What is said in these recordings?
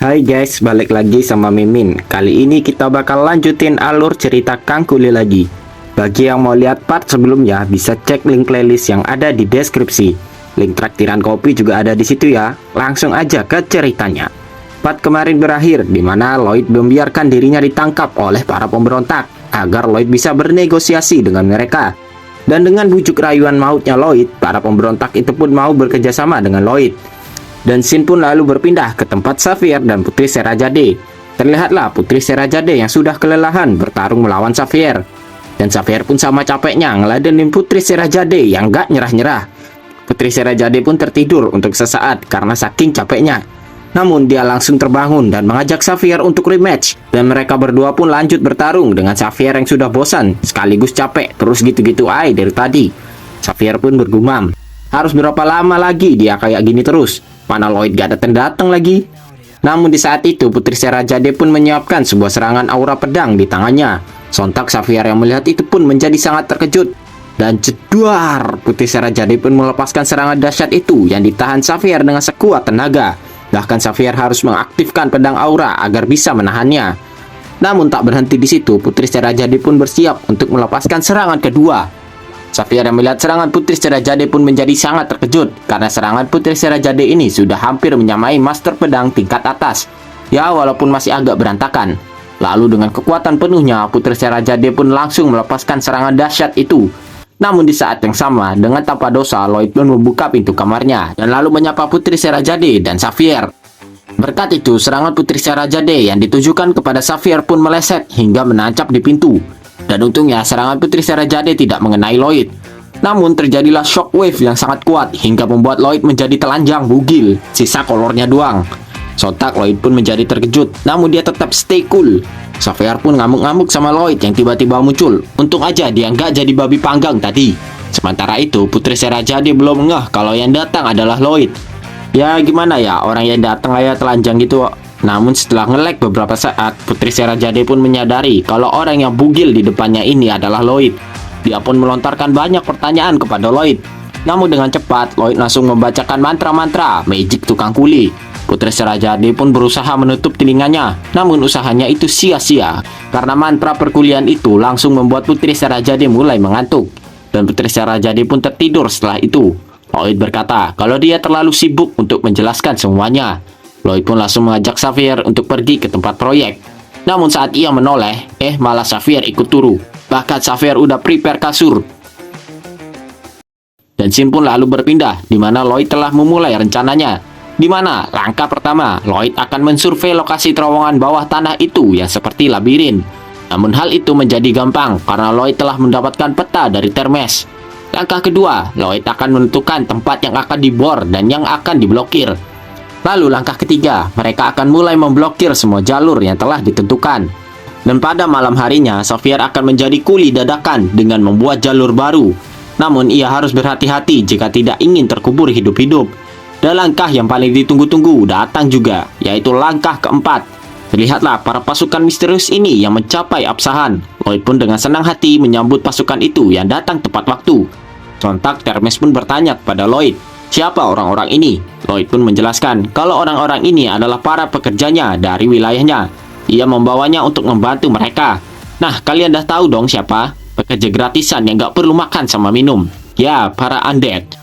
Hai guys, balik lagi sama Mimin. Kali ini kita bakal lanjutin alur cerita Kang Kuli lagi. Bagi yang mau lihat part sebelumnya, bisa cek link playlist yang ada di deskripsi. Link traktiran kopi juga ada di situ ya. Langsung aja ke ceritanya. Part kemarin berakhir, di mana Lloyd membiarkan dirinya ditangkap oleh para pemberontak agar Lloyd bisa bernegosiasi dengan mereka. Dan dengan bujuk rayuan mautnya Lloyd, para pemberontak itu pun mau bekerjasama dengan Lloyd. Dan scene pun lalu berpindah ke tempat Xavier dan Putri Serajade. Terlihatlah Putri Serajade yang sudah kelelahan bertarung melawan Xavier. Dan Xavier pun sama capeknya ngeladenin Putri Serajade yang gak nyerah-nyerah. Putri Serajade pun tertidur untuk sesaat karena saking capeknya. Namun dia langsung terbangun dan mengajak Xavier untuk rematch. Dan mereka berdua pun lanjut bertarung dengan Xavier yang sudah bosan sekaligus capek terus gitu-gitu aja dari tadi. Xavier pun bergumam, harus berapa lama lagi dia kayak gini terus? Mana Lloyd gak datang-datang lagi. Namun di saat itu Putri Serajade pun menyiapkan sebuah serangan aura pedang di tangannya. Sontak Xavier yang melihat itu pun menjadi sangat terkejut. Dan jedar, Putri Serajade pun melepaskan serangan dahsyat itu yang ditahan Xavier dengan sekuat tenaga. Bahkan Xavier harus mengaktifkan pedang aura agar bisa menahannya. Namun tak berhenti di situ, Putri Serajade pun bersiap untuk melepaskan serangan kedua. Xavier yang melihat serangan Putri Serajade pun menjadi sangat terkejut karena serangan Putri Serajade ini sudah hampir menyamai master pedang tingkat atas. Ya, walaupun masih agak berantakan. Lalu dengan kekuatan penuhnya, Putri Serajade pun langsung melepaskan serangan dahsyat itu. Namun di saat yang sama, dengan tanpa dosa, Lloyd pun membuka pintu kamarnya dan lalu menyapa Putri Serajade dan Xavier. Berkat itu, serangan Putri Serajade yang ditujukan kepada Xavier pun meleset hingga menancap di pintu. Dan untungnya serangan Putri Serajade tidak mengenai Lloyd. Namun terjadilah shockwave yang sangat kuat hingga membuat Lloyd menjadi telanjang bugil, sisa kolornya doang. Sontak Lloyd pun menjadi terkejut, namun dia tetap stay cool. Xavier pun ngamuk-ngamuk sama Lloyd yang tiba-tiba muncul. Untung aja dia nggak jadi babi panggang tadi. Sementara itu Putri Serajade belum ngeh kalau yang datang adalah Lloyd. Ya gimana ya, orang yang datang kayak telanjang gitu. Namun setelah nge-lag beberapa saat, Putri Serajade pun menyadari kalau orang yang bugil di depannya ini adalah Lloyd. Dia pun melontarkan banyak pertanyaan kepada Lloyd. Namun dengan cepat, Lloyd langsung membacakan mantra-mantra magic tukang kuli. Putri Serajade pun berusaha menutup telinganya. Namun usahanya itu sia-sia, karena mantra perkulian itu langsung membuat Putri Serajade mulai mengantuk. Dan Putri Serajade pun tertidur setelah itu. Lloyd berkata kalau dia terlalu sibuk untuk menjelaskan semuanya. Lloyd pun langsung mengajak Xavier untuk pergi ke tempat proyek. Namun saat ia menoleh, malah Xavier ikut turu. Bahkan Xavier udah prepare kasur. Dan scene pun lalu berpindah, di mana Lloyd telah memulai rencananya. Di mana langkah pertama, Lloyd akan mensurvei lokasi terowongan bawah tanah itu yang seperti labirin. Namun hal itu menjadi gampang karena Lloyd telah mendapatkan peta dari Termes. Langkah kedua, Lloyd akan menentukan tempat yang akan dibor dan yang akan diblokir. Lalu langkah ketiga, mereka akan mulai memblokir semua jalur yang telah ditentukan. Dan pada malam harinya, Xavier akan menjadi kuli dadakan dengan membuat jalur baru. Namun ia harus berhati-hati jika tidak ingin terkubur hidup-hidup. Dan langkah yang paling ditunggu-tunggu datang juga, yaitu langkah keempat. Terlihatlah para pasukan misterius ini yang mencapai absahan. Lloyd pun dengan senang hati menyambut pasukan itu yang datang tepat waktu. Sontak Termes pun bertanya kepada Lloyd, siapa orang-orang ini? Lloyd pun menjelaskan kalau orang-orang ini adalah para pekerjanya dari wilayahnya. Ia membawanya untuk membantu mereka. Nah, kalian dah tahu dong siapa? Pekerja gratisan yang gak perlu makan sama minum. Ya, para undead.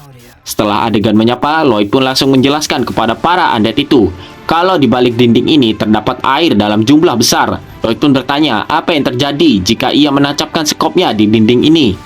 Setelah adegan menyapa, Lloyd pun langsung menjelaskan kepada para undead itu kalau di balik dinding ini terdapat air dalam jumlah besar. Lloyd pun bertanya apa yang terjadi jika ia menancapkan skopnya di dinding ini.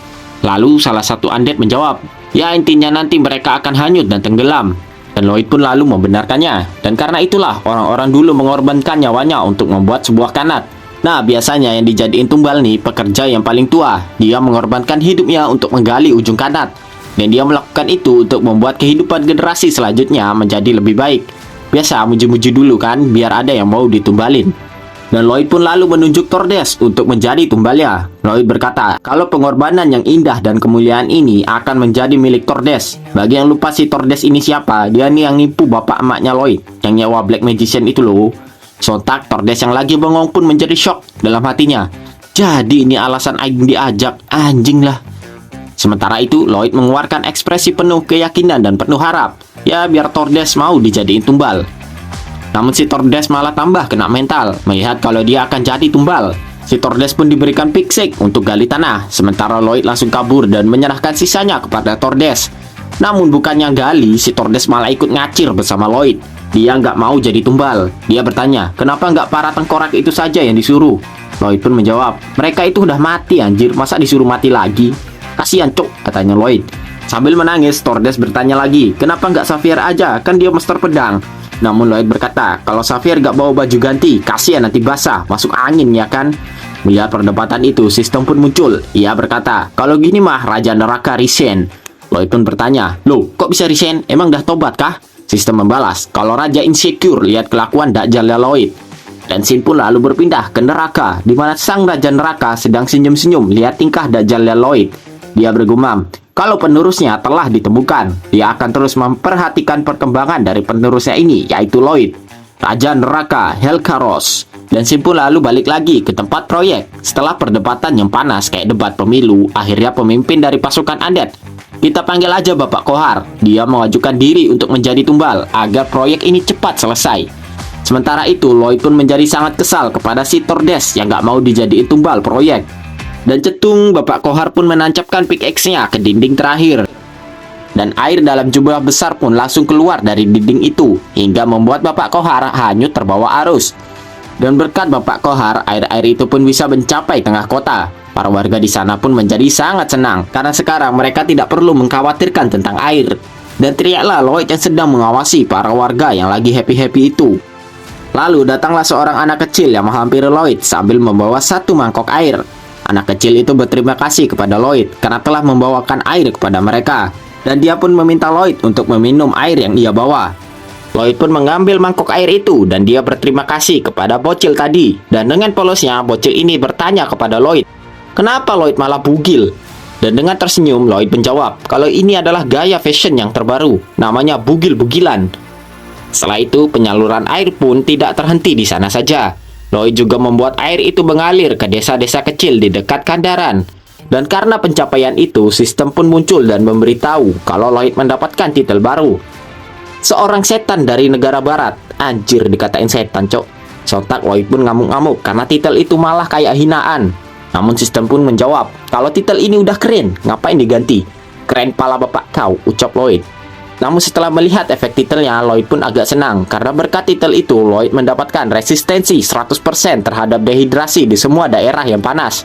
Lalu salah satu undead menjawab, ya intinya nanti mereka akan hanyut dan tenggelam. Dan Lloyd pun lalu membenarkannya. Dan karena itulah orang-orang dulu mengorbankan nyawanya untuk membuat sebuah kanat. Nah, biasanya yang dijadiin tumbal nih pekerja yang paling tua. Dia mengorbankan hidupnya untuk menggali ujung kanat. Dan dia melakukan itu untuk membuat kehidupan generasi selanjutnya menjadi lebih baik. Biasa muji-muji dulu kan, biar ada yang mau ditumbalin. Dan Lloyd pun lalu menunjuk Tordes untuk menjadi tumbalnya. Lloyd berkata kalau pengorbanan yang indah dan kemuliaan ini akan menjadi milik Tordes. Bagi yang lupa si Tordes ini siapa, dia nih yang nipu bapak emaknya Lloyd, yang nyewa Black Magician itu loh. Sontak Tordes yang lagi bengong pun menjadi shock dalam hatinya. Jadi ini alasan Aing diajak, anjing lah. Sementara itu Lloyd mengeluarkan ekspresi penuh keyakinan dan penuh harap. Ya biar Tordes mau dijadiin tumbal. Namun si Tordes malah tambah kena mental melihat kalau dia akan jadi tumbal. Si Tordes pun diberikan pick untuk gali tanah, sementara Lloyd langsung kabur dan menyerahkan sisanya kepada Tordes. Namun bukannya gali, si Tordes malah ikut ngacir bersama Lloyd. Dia nggak mau jadi tumbal. Dia bertanya, kenapa nggak para tengkorak itu saja yang disuruh? Lloyd pun menjawab, mereka itu udah mati anjir, masa disuruh mati lagi? Kasihan cok, katanya Lloyd. Sambil menangis, Tordes bertanya lagi, kenapa nggak Xavier aja, kan dia master pedang. Namun Lloyd berkata, kalau Xavier nggak bawa baju ganti, kasihan nanti basah, masuk angin ya kan? Melihat perdebatan itu, sistem pun muncul. Ia berkata, kalau gini mah Raja Neraka resign. Lloyd pun bertanya, loh kok bisa resign? Emang dah tobat kah? Sistem membalas, kalau Raja insecure lihat kelakuan Dajjalnya Lloyd. Dan scene pun lalu berpindah ke neraka, di mana sang Raja Neraka sedang senyum-senyum lihat tingkah Dajjalnya Lloyd. Dia bergumam, kalau penerusnya telah ditemukan, dia akan terus memperhatikan perkembangan dari penerusnya ini, yaitu Lloyd, Raja Neraka Helkaros. Dan scene pun lalu balik lagi ke tempat proyek. Setelah perdebatan yang panas kayak debat pemilu, akhirnya pemimpin dari pasukan undead, kita panggil aja Bapak Kohar. Dia mengajukan diri untuk menjadi tumbal agar proyek ini cepat selesai. Sementara itu, Lloyd pun menjadi sangat kesal kepada si Tordes yang gak mau dijadiin tumbal proyek. Dan cetung, Bapak Kohar pun menancapkan pickaxe-nya ke dinding terakhir. Dan air dalam jumlah besar pun langsung keluar dari dinding itu, hingga membuat Bapak Kohar hanyut terbawa arus. Dan berkat Bapak Kohar, air-air itu pun bisa mencapai tengah kota. Para warga di sana pun menjadi sangat senang karena sekarang mereka tidak perlu mengkhawatirkan tentang air. Dan teriaklah Lloyd yang sedang mengawasi para warga yang lagi happy-happy itu. Lalu datanglah seorang anak kecil yang menghampiri Lloyd sambil membawa satu mangkok air. Anak kecil itu berterima kasih kepada Lloyd karena telah membawakan air kepada mereka. Dan dia pun meminta Lloyd untuk meminum air yang ia bawa. Lloyd pun mengambil mangkok air itu dan dia berterima kasih kepada bocil tadi. Dan dengan polosnya, bocil ini bertanya kepada Lloyd, kenapa Lloyd malah bugil? Dan dengan tersenyum, Lloyd menjawab, kalau ini adalah gaya fashion yang terbaru, namanya bugil-bugilan. Setelah itu, penyaluran air pun tidak terhenti di sana saja. Lloyd juga membuat air itu mengalir ke desa-desa kecil di dekat Kandaran. Dan karena pencapaian itu, sistem pun muncul dan memberitahu kalau Lloyd mendapatkan titel baru. Seorang setan dari negara barat. Anjir, dikatain setan, cok. Sontak Lloyd pun ngamuk-ngamuk karena titel itu malah kayak hinaan. Namun sistem pun menjawab, kalau titel ini udah keren, ngapain diganti? Keren pala bapak kau, ucap Lloyd. Namun setelah melihat efek titelnya, Lloyd pun agak senang karena berkat titel itu, Lloyd mendapatkan resistensi 100% terhadap dehidrasi di semua daerah yang panas.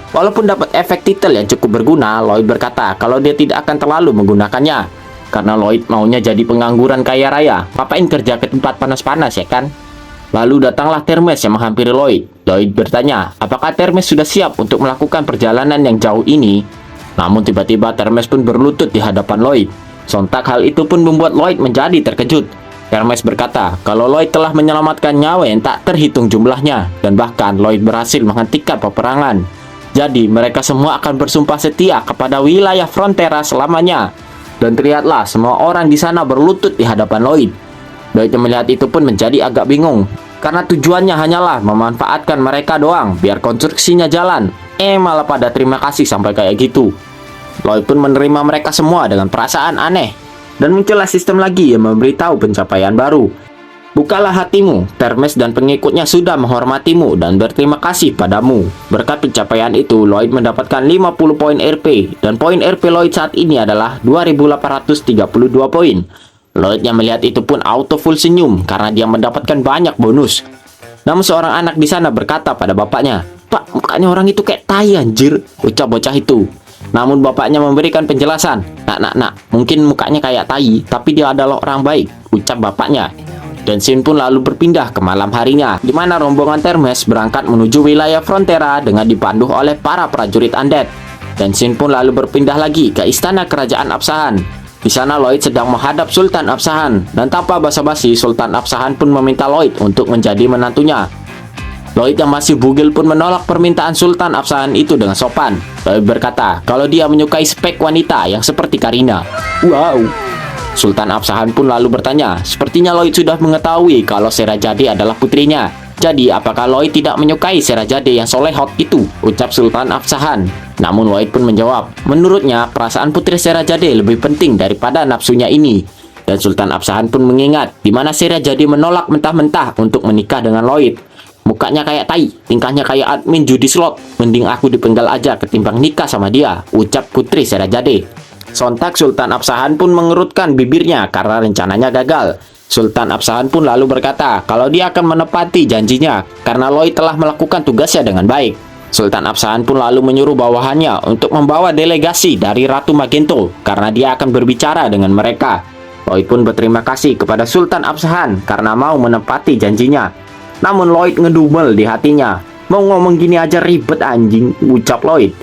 Walaupun dapat efek titel yang cukup berguna, Lloyd berkata kalau dia tidak akan terlalu menggunakannya. Karena Lloyd maunya jadi pengangguran kaya raya, ngapain kerja ke tempat panas-panas ya kan? Lalu datanglah Termes yang menghampiri Lloyd. Lloyd bertanya, apakah Termes sudah siap untuk melakukan perjalanan yang jauh ini? Namun tiba-tiba Termes pun berlutut di hadapan Lloyd. Sontak hal itu pun membuat Lloyd menjadi terkejut. Termes berkata, kalau Lloyd telah menyelamatkan nyawa yang tak terhitung jumlahnya, dan bahkan Lloyd berhasil menghentikan peperangan. Jadi mereka semua akan bersumpah setia kepada wilayah Frontera selamanya. Dan terlihatlah semua orang di sana berlutut di hadapan Lloyd. Lloyd yang melihat itu pun menjadi agak bingung, karena tujuannya hanyalah memanfaatkan mereka doang biar konstruksinya jalan. Malah pada terima kasih sampai kayak gitu. Lloyd pun menerima mereka semua dengan perasaan aneh. Dan muncullah sistem lagi yang memberitahu pencapaian baru. Bukalah hatimu, Termes dan pengikutnya sudah menghormatimu dan berterima kasih padamu. Berkat pencapaian itu, Lloyd mendapatkan 50 poin RP. Dan poin RP Lloyd saat ini adalah 2832 poin. Lloyd yang melihat itu pun auto full senyum karena dia mendapatkan banyak bonus. Namun seorang anak di sana berkata pada bapaknya, "Pak, mukanya orang itu kayak tai anjir," ucap bocah itu. Namun bapaknya memberikan penjelasan, Nak, mungkin mukanya kayak tai, tapi dia adalah orang baik," ucap bapaknya. Dan scene pun lalu berpindah ke malam harinya, di mana rombongan Termes berangkat menuju wilayah Frontera dengan dipandu oleh para prajurit undead. Dan scene pun lalu berpindah lagi ke istana kerajaan Absahan. Di sana Lloyd sedang menghadap Sultan Absahan, dan tanpa basa-basi Sultan Absahan pun meminta Lloyd untuk menjadi menantunya. Lloyd yang masih bugil pun menolak permintaan Sultan Absahan itu dengan sopan. Lloyd berkata kalau dia menyukai spek wanita yang seperti Karina. Wow. Sultan Absahan pun lalu bertanya, sepertinya Lloyd sudah mengetahui kalau Serajade adalah putrinya. Jadi apakah Lloyd tidak menyukai Serajade yang solehot itu? Ucap Sultan Absahan. Namun Lloyd pun menjawab, menurutnya perasaan putri Serajade lebih penting daripada nafsunya ini. Dan Sultan Absahan pun mengingat di mana Sheria jadi menolak mentah-mentah untuk menikah dengan Lloyd. Mukanya kayak tai, tingkahnya kayak admin judi slot. Mending aku dipenggal aja ketimbang nikah sama dia, ucap Putri Sherazade. Sontak Sultan Absahan pun mengerutkan bibirnya karena rencananya gagal. Sultan Absahan pun lalu berkata kalau dia akan menepati janjinya karena Lloyd telah melakukan tugasnya dengan baik. Sultan Absahan pun lalu menyuruh bawahannya untuk membawa delegasi dari Ratu Magento karena dia akan berbicara dengan mereka. Lloyd pun berterima kasih kepada Sultan Absahan karena mau menepati janjinya. Namun Lloyd ngedumel di hatinya. Mau ngomong gini aja ribet anjing, ucap Lloyd.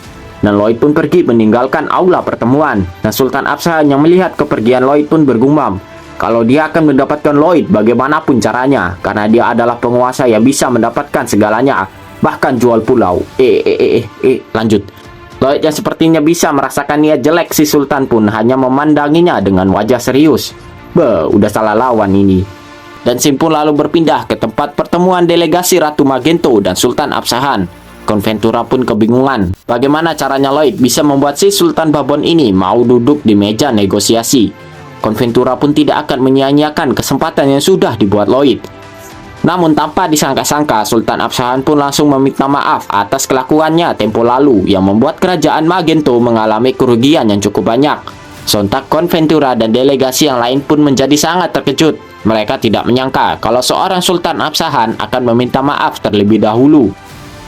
Dan Lloyd pun pergi meninggalkan aula pertemuan. Dan Sultan Absahan yang melihat kepergian Lloyd pun bergumam kalau dia akan mendapatkan Lloyd bagaimanapun caranya, karena dia adalah penguasa yang bisa mendapatkan segalanya, bahkan jual pulau. Lanjut. Lloyd yang sepertinya bisa merasakan niat jelek si Sultan pun hanya memandanginya dengan wajah serius. Udah salah lawan ini. Dan Sim pun lalu berpindah ke tempat pertemuan delegasi Ratu Magento dan Sultan Absahan. Konventura pun kebingungan bagaimana caranya Lloyd bisa membuat si Sultan Babon ini mau duduk di meja negosiasi. Konventura pun tidak akan menyia-nyiakan kesempatan yang sudah dibuat Lloyd. Namun tanpa disangka-sangka, Sultan Absahan pun langsung meminta maaf atas kelakuannya tempo lalu yang membuat kerajaan Magento mengalami kerugian yang cukup banyak. Sontak Konventura dan delegasi yang lain pun menjadi sangat terkejut. Mereka tidak menyangka kalau seorang Sultan Absahan akan meminta maaf terlebih dahulu.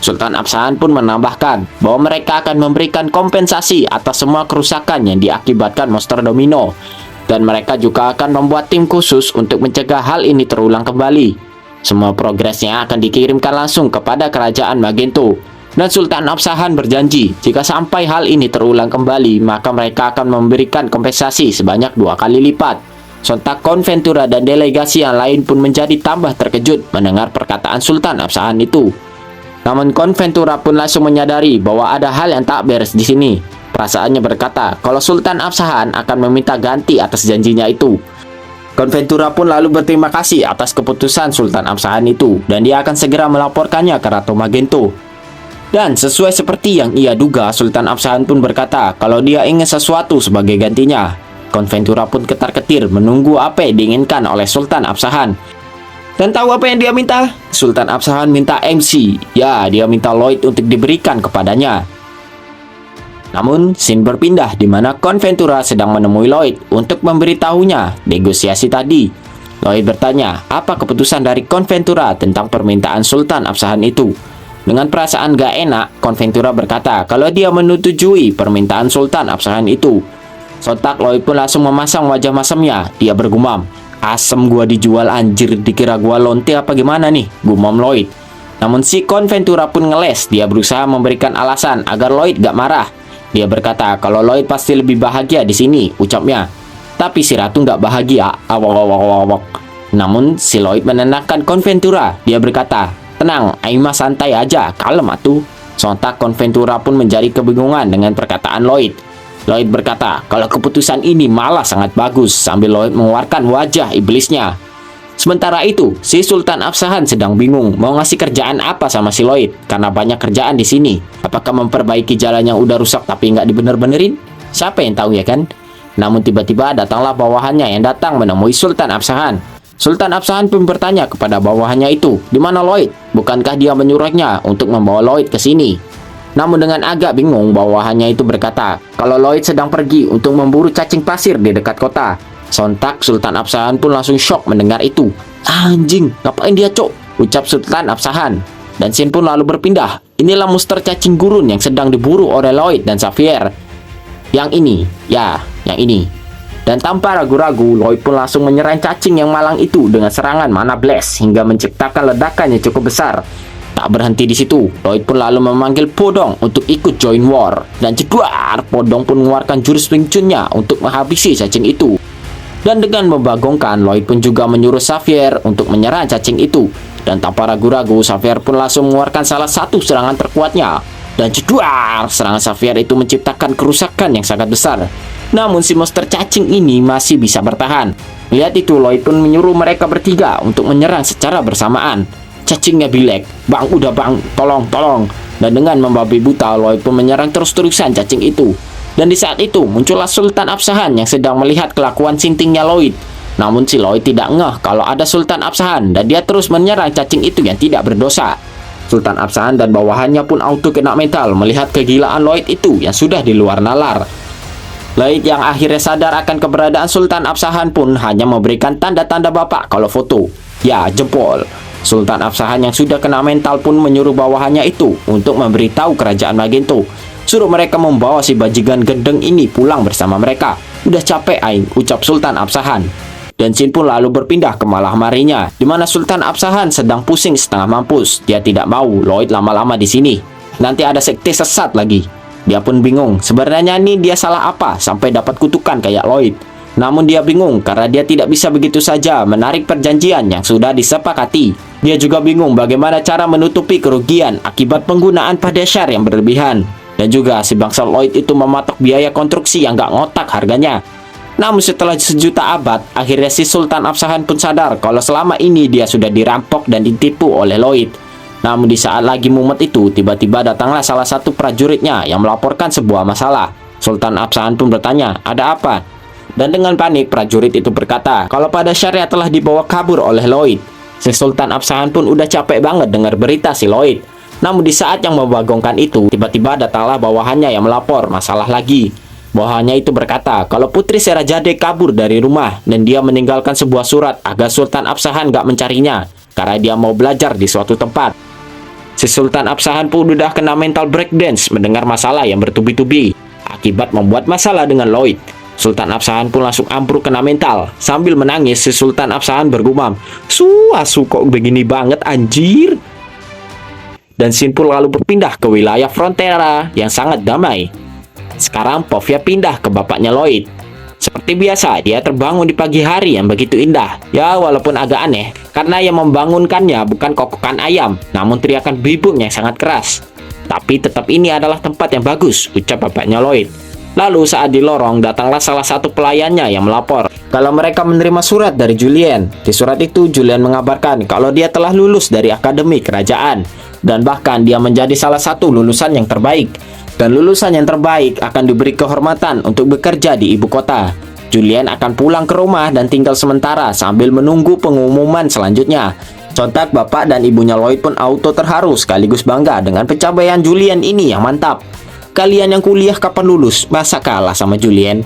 Sultan Absahan pun menambahkan bahwa mereka akan memberikan kompensasi atas semua kerusakan yang diakibatkan monster domino. Dan mereka juga akan membuat tim khusus untuk mencegah hal ini terulang kembali. Semua progresnya akan dikirimkan langsung kepada kerajaan Magento. Dan Sultan Absahan berjanji jika sampai hal ini terulang kembali, maka mereka akan memberikan kompensasi sebanyak 2 kali lipat. Sontak Konventura dan delegasi yang lain pun menjadi tambah terkejut mendengar perkataan Sultan Absahan itu. Namun Konventura pun langsung menyadari bahwa ada hal yang tak beres di sini. Perasaannya berkata kalau Sultan Absahan akan meminta ganti atas janjinya itu. Konventura pun lalu berterima kasih atas keputusan Sultan Absahan itu dan dia akan segera melaporkannya ke Ratu Magento. Dan sesuai seperti yang ia duga, Sultan Absahan pun berkata kalau dia ingin sesuatu sebagai gantinya. Konventura pun ketar-ketir menunggu apa yang diinginkan oleh Sultan Absahan. Dan tahu apa yang dia minta? Sultan Absahan minta MC. Ya, dia minta Lloyd untuk diberikan kepadanya. Namun, scene berpindah di mana Konventura sedang menemui Lloyd untuk memberitahunya negosiasi tadi. Lloyd bertanya, apa keputusan dari Konventura tentang permintaan Sultan Absahan itu? Dengan perasaan gak enak, Konventura berkata kalau dia menyetujui permintaan Sultan Absahan itu. Sontak Lloyd pun langsung memasang wajah masamnya. Dia bergumam, asem gua dijual anjir, dikira gua lonte apa gimana nih, gumam Lloyd. Namun si Konventura pun ngeles. Dia berusaha memberikan alasan agar Lloyd gak marah. Dia berkata kalau Lloyd pasti lebih bahagia di sini, ucapnya. Tapi si Ratu gak bahagia. Namun si Lloyd menenangkan Konventura. Dia berkata, tenang, Aima santai aja, kalem atuh. Sontak Konventura pun menjadi kebingungan dengan perkataan Lloyd. Lloyd berkata kalau keputusan ini malah sangat bagus sambil Lloyd mengeluarkan wajah iblisnya. Sementara itu, si Sultan Absahan sedang bingung mau ngasih kerjaan apa sama si Lloyd karena banyak kerjaan di sini. Apakah memperbaiki jalan yang udah rusak tapi nggak dibener-benerin? Siapa yang tahu ya kan? Namun tiba-tiba datanglah bawahannya yang datang menemui Sultan Absahan. Sultan Absahan pun bertanya kepada bawahannya itu, di mana Lloyd? Bukankah dia menyuruhnya untuk membawa Lloyd ke sini? Namun dengan agak bingung, bawahannya itu berkata kalau Lloyd sedang pergi untuk memburu cacing pasir di dekat kota. Sontak Sultan Absahan pun langsung shock mendengar itu. Anjing, ngapain dia cok? Ucap Sultan Absahan. Dan scene pun lalu berpindah. Inilah monster cacing gurun yang sedang diburu oleh Lloyd dan Xavier. Yang ini, ya, yang ini. Dan tanpa ragu-ragu, Lloyd pun langsung menyerang cacing yang malang itu dengan serangan mana blast hingga menciptakan ledakan yang cukup besar. Tak berhenti di situ, Lloyd pun lalu memanggil Podong untuk ikut join war. Dan jedar, Podong pun mengeluarkan jurus Wing Chun-nya untuk menghabisi cacing itu. Dan dengan membagongkan, Lloyd pun juga menyuruh Xavier untuk menyerang cacing itu. Dan tanpa ragu-ragu, Xavier pun langsung mengeluarkan salah satu serangan terkuatnya. Dan jedar, serangan Xavier itu menciptakan kerusakan yang sangat besar. Namun si monster cacing ini masih bisa bertahan. Lihat itu, Lloyd pun menyuruh mereka bertiga untuk menyerang secara bersamaan. Cacingnya bilek, bang udah bang, tolong. Dan dengan membabi buta, Lloyd pun menyerang terus-terusan cacing itu. Dan di saat itu muncullah Sultan Absahan yang sedang melihat kelakuan sintingnya Lloyd. Namun si Lloyd tidak ngeh kalau ada Sultan Absahan dan dia terus menyerang cacing itu yang tidak berdosa. Sultan Absahan dan bawahannya pun auto kena mental melihat kegilaan Lloyd itu yang sudah di luar nalar. Lloyd yang akhirnya sadar akan keberadaan Sultan Absahan pun hanya memberikan tanda-tanda bapak kalau foto. Ya, jempol. Sultan Absahan yang sudah kena mental pun menyuruh bawahannya itu untuk memberitahu kerajaan Magento. Suruh mereka membawa si bajingan gendeng ini pulang bersama mereka. Udah capek aing, ucap Sultan Absahan. Dan Shin pun lalu berpindah ke malam harinya, di mana Sultan Absahan sedang pusing setengah mampus. Dia tidak mau Lloyd lama-lama di sini. Nanti ada sekte sesat lagi. Dia pun bingung, sebenarnya nih dia salah apa sampai dapat kutukan kayak Lloyd. Namun dia bingung karena dia tidak bisa begitu saja menarik perjanjian yang sudah disepakati. Dia juga bingung bagaimana cara menutupi kerugian akibat penggunaan Padeshar yang berlebihan. Dan juga si bangsa Lloyd itu mematok biaya konstruksi yang gak ngotak harganya. Namun setelah sejuta abad, akhirnya si Sultan Absahan pun sadar kalau selama ini dia sudah dirampok dan ditipu oleh Lloyd. Namun di saat lagi mumet itu, tiba-tiba datanglah salah satu prajuritnya yang melaporkan sebuah masalah. Sultan Absahan pun bertanya, ada apa? Dan dengan panik, prajurit itu berkata kalau Padeshar telah dibawa kabur oleh Lloyd. Si Sultan Absahan pun udah capek banget dengar berita si Lloyd. Namun di saat yang membagongkan itu, tiba-tiba datanglah bawahannya yang melapor masalah lagi. Bawahannya itu berkata kalau Putri Serajade kabur dari rumah dan dia meninggalkan sebuah surat agar Sultan Absahan gak mencarinya karena dia mau belajar di suatu tempat. Si Sultan Absahan pun udah kena mental breakdance mendengar masalah yang bertubi-tubi akibat membuat masalah dengan Lloyd. Sultan Absahan pun langsung ambruk kena mental. Sambil menangis, si Sultan Absahan bergumam, asu kok begini banget anjir. Dan Shin pun lalu berpindah ke wilayah Frontera yang sangat damai. Sekarang Povia pindah ke bapaknya Lloyd. Seperti biasa, dia terbangun di pagi hari yang begitu indah. Ya, walaupun agak aneh, karena yang membangunkannya bukan kokokan ayam, namun teriakan bibung yang sangat keras. Tapi tetap ini adalah tempat yang bagus, ucap bapaknya Lloyd. Lalu saat di lorong, datanglah salah satu pelayannya yang melapor kalau mereka menerima surat dari Julien. Di surat itu, Julien mengabarkan kalau dia telah lulus dari akademi kerajaan. Dan bahkan dia menjadi salah satu lulusan yang terbaik. Dan lulusan yang terbaik akan diberi kehormatan untuk bekerja di ibu kota. Julien akan pulang ke rumah dan tinggal sementara sambil menunggu pengumuman selanjutnya. Sontak bapak dan ibunya Lloyd pun auto terharu sekaligus bangga dengan pencapaian Julien ini yang mantap. Kalian yang kuliah kapan lulus? Masa kalah sama Julien?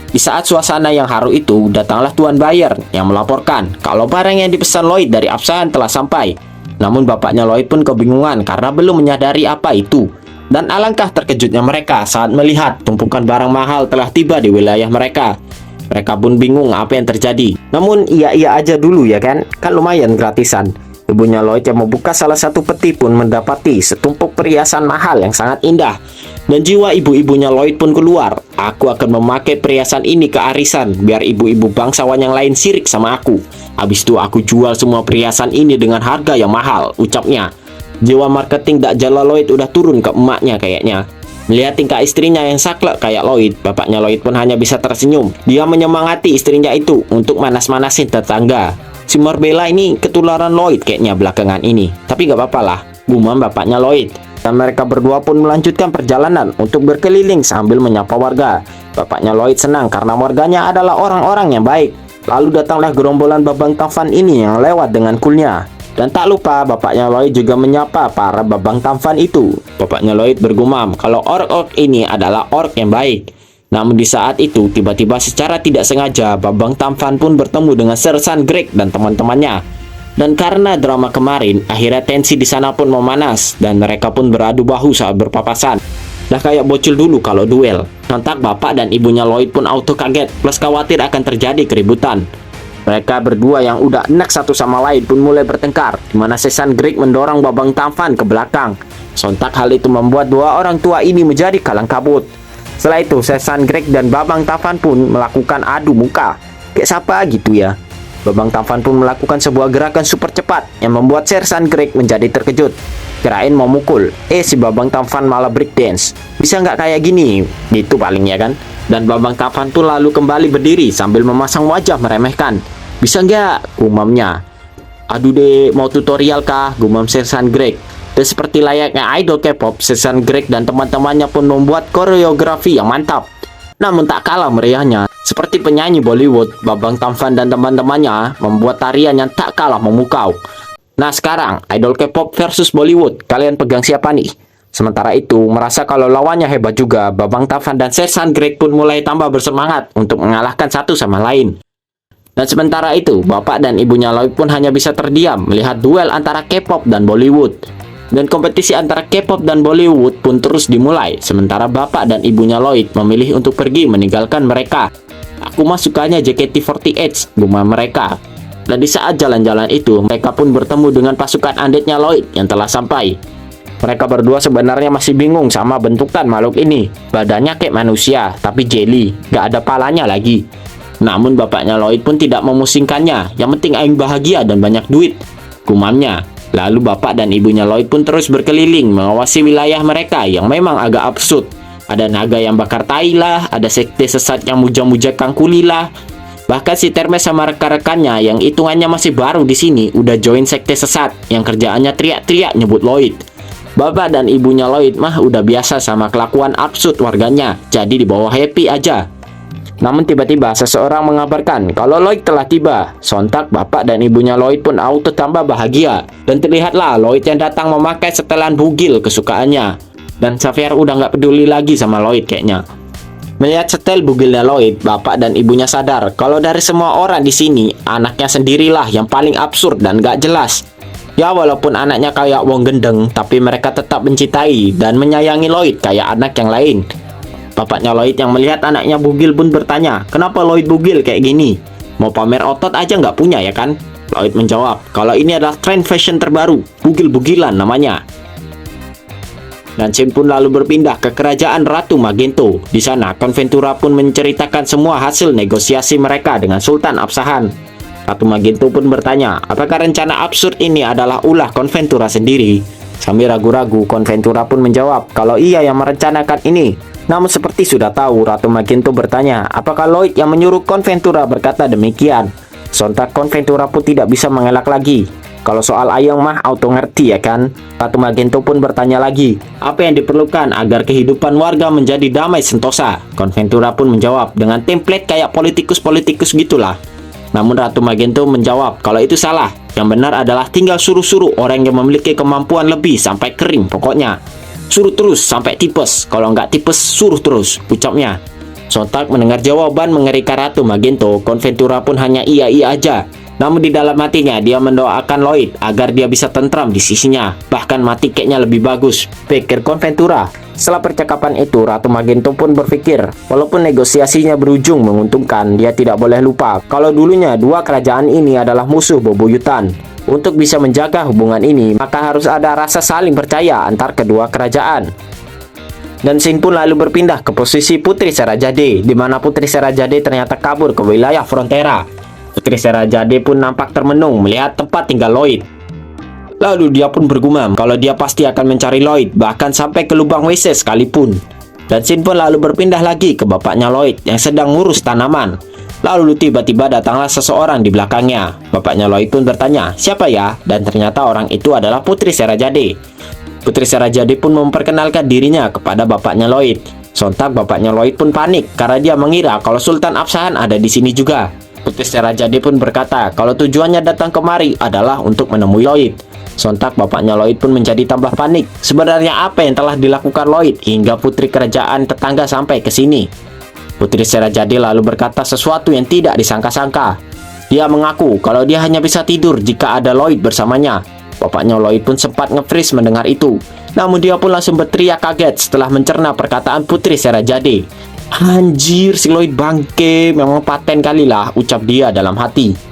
Di saat suasana yang haru itu, datanglah Tuan Bayern yang melaporkan kalau barang yang dipesan Lloyd dari Absahan telah sampai. Namun bapaknya Lloyd pun kebingungan karena belum menyadari apa itu. Dan alangkah terkejutnya mereka saat melihat tumpukan barang mahal telah tiba di wilayah mereka. Mereka pun bingung apa yang terjadi. Namun iya-iya aja dulu ya kan lumayan gratisan. Ibunya Lloyd yang membuka salah satu peti pun mendapati setumpuk perhiasan mahal yang sangat indah. Dan jiwa ibu-ibunya Lloyd pun keluar. Aku akan memakai perhiasan ini ke arisan biar ibu-ibu bangsawan yang lain sirik sama aku. Habis itu aku jual semua perhiasan ini dengan harga yang mahal, ucapnya. Jiwa marketing Dakjala Lloyd udah turun ke emaknya kayaknya. Melihat tingkah istrinya yang saklek kayak Lloyd, bapaknya Lloyd pun hanya bisa tersenyum. Dia menyemangati istrinya itu untuk manas-manasin tetangga. Si Marbella ini ketularan Lloyd kayaknya belakangan ini. Tapi gak apa-apa lah, gumam bapaknya Lloyd. Dan mereka berdua pun melanjutkan perjalanan untuk berkeliling sambil menyapa warga. Bapaknya Lloyd senang karena warganya adalah orang-orang yang baik. Lalu datanglah gerombolan Babang Tampan ini yang lewat dengan coolnya. Dan tak lupa bapaknya Lloyd juga menyapa para Babang Tampan itu. Bapaknya Lloyd bergumam kalau ork-ork ini adalah ork yang baik. Namun di saat itu tiba-tiba secara tidak sengaja Babang Tampan pun bertemu dengan Sersan Greg dan teman-temannya. Dan karena drama kemarin, akhirnya tensi di sana pun memanas dan mereka pun beradu bahu saat berpapasan. Dah kayak bocil dulu kalau duel. Sontak bapak dan ibunya Lloyd pun auto kaget plus khawatir akan terjadi keributan. Mereka berdua yang udah enak satu sama lain pun mulai bertengkar, di mana Sersan Greg mendorong Babang Tampan ke belakang. Sontak hal itu membuat dua orang tua ini menjadi kalang kabut. Setelah itu Sersan Greg dan Babang Tampan pun melakukan adu muka. Kayak siapa gitu ya. Babang Tampan pun melakukan sebuah gerakan super cepat yang membuat Sersan Greg menjadi terkejut. Kirain mau mukul, si Babang Tampan malah breakdance. Bisa nggak kayak gini? Gitu paling ya kan. Dan Babang Tampan pun lalu kembali berdiri sambil memasang wajah meremehkan. Bisa nggak? Gumamnya. Aduh deh, mau tutorial kah? Gumam Sersan Greg. Dan seperti layaknya idol K-pop, Sersan Greg dan teman-temannya pun membuat koreografi yang mantap. Namun tak kalah meriahnya, Seperti penyanyi Bollywood, Bambang Tampan dan teman-temannya membuat tarian yang tak kalah memukau. Nah sekarang, idol K-pop versus Bollywood, kalian pegang siapa nih? Sementara itu, merasa kalau lawannya hebat juga, Bambang Tampan dan Seshan Greg pun mulai tambah bersemangat untuk mengalahkan satu sama lain. Dan sementara itu, bapak dan ibunya Lloyd pun hanya bisa terdiam melihat duel antara K-pop dan Bollywood. Dan kompetisi antara K-pop dan Bollywood pun terus dimulai, sementara bapak dan ibunya Lloyd memilih untuk pergi meninggalkan mereka. Aku mah sukanya JKT48, gumam mereka. Dan di saat jalan-jalan itu, mereka pun bertemu dengan pasukan undeadnya Lloyd yang telah sampai. Mereka berdua sebenarnya masih bingung sama bentukan makhluk ini. Badannya kayak manusia, tapi jelly, gak ada palanya lagi. Namun bapaknya Lloyd pun tidak memusingkannya, yang penting aing bahagia dan banyak duit, gumamnya. Lalu bapak dan ibunya Lloyd pun terus berkeliling mengawasi wilayah mereka yang memang agak absurd. Ada naga yang bakar tai lah, ada sekte sesat yang muja-muja kangkuli lah. Bahkan si Termes sama rekan-rekannya yang hitungannya masih baru di sini udah join sekte sesat yang kerjaannya teriak-teriak nyebut Lloyd. Bapak dan ibunya Lloyd mah udah biasa sama kelakuan absurd warganya, jadi dibawa happy aja. Namun tiba-tiba seseorang mengabarkan kalau Lloyd telah tiba. Sontak bapak dan ibunya Lloyd pun auto tambah bahagia. Dan terlihatlah Lloyd yang datang memakai setelan bugil kesukaannya. Dan Xavier udah nggak peduli lagi sama Lloyd kayaknya. Melihat setel bugilnya Lloyd, bapak dan ibunya sadar kalau dari semua orang di sini, anaknya sendirilah yang paling absurd dan gak jelas. Ya walaupun anaknya kayak wong gendeng, tapi mereka tetap mencintai dan menyayangi Lloyd kayak anak yang lain. Bapaknya Lloyd yang melihat anaknya bugil pun bertanya, kenapa Lloyd bugil kayak gini? Mau pamer otot aja nggak punya ya kan? Lloyd menjawab, kalau ini adalah tren fashion terbaru, bugil-bugilan namanya. Dan scene pun lalu berpindah ke kerajaan Ratu Magento. Di sana, Conventura pun menceritakan semua hasil negosiasi mereka dengan Sultan Absahan. Ratu Magento pun bertanya, apakah rencana absurd ini adalah ulah Conventura sendiri? Sambil ragu-ragu, Conventura pun menjawab, kalau ia yang merencanakan ini. Namun seperti sudah tahu, Ratu Magento bertanya, apakah Lloyd yang menyuruh Conventura berkata demikian? Sontak Conventura pun tidak bisa mengelak lagi. Kalau soal Ayong mah auto ngerti ya kan? Ratu Magento pun bertanya lagi, apa yang diperlukan agar kehidupan warga menjadi damai sentosa? Conventura pun menjawab dengan template kayak politikus-politikus gitulah. Namun Ratu Magento menjawab, kalau itu salah. Yang benar adalah tinggal suruh-suruh orang yang memiliki kemampuan lebih sampai kering pokoknya. Suruh terus sampai tipes, kalau nggak tipes suruh terus, ucapnya. Sontak mendengar jawaban mengerikan Ratu Magento, Conventura pun hanya iya-iya aja. Namun di dalam hatinya dia mendoakan Lloyd agar dia bisa tentram di sisinya. Bahkan mati kayaknya lebih bagus, pikir Conventura. Setelah percakapan itu, Ratu Magento pun berpikir, walaupun negosiasinya berujung menguntungkan, dia tidak boleh lupa kalau dulunya dua kerajaan ini adalah musuh bebuyutan. Untuk bisa menjaga hubungan ini, maka harus ada rasa saling percaya antar kedua kerajaan. Dan scene pun lalu berpindah ke posisi Putri Serajade, di mana Putri Serajade ternyata kabur ke wilayah Frontera. Putri Serajade pun nampak termenung melihat tempat tinggal Lloyd. Lalu dia pun bergumam kalau dia pasti akan mencari Lloyd, bahkan sampai ke lubang WC sekalipun. Dan scene pun lalu berpindah lagi ke bapaknya Lloyd yang sedang ngurus tanaman. Lalu tiba-tiba datanglah seseorang di belakangnya. Bapaknya Lloyd pun bertanya, siapa ya? Dan ternyata orang itu adalah Putri Serajade. Putri Serajade pun memperkenalkan dirinya kepada bapaknya Lloyd. Sontak bapaknya Lloyd pun panik karena dia mengira kalau Sultan Absahan ada di sini juga. Putri Serajade pun berkata kalau tujuannya datang kemari adalah untuk menemui Lloyd. Sontak bapaknya Lloyd pun menjadi tambah panik. Sebenarnya apa yang telah dilakukan Lloyd hingga putri kerajaan tetangga sampai ke sini? Putri Serajade lalu berkata sesuatu yang tidak disangka-sangka. Dia mengaku kalau dia hanya bisa tidur jika ada Lloyd bersamanya. Bapaknya Lloyd pun sempat nge-freeze mendengar itu. Namun dia pun langsung berteriak kaget setelah mencerna perkataan Putri Serajade. Anjir, si Lloyd bangke, memang paten kali lah, ucap dia dalam hati.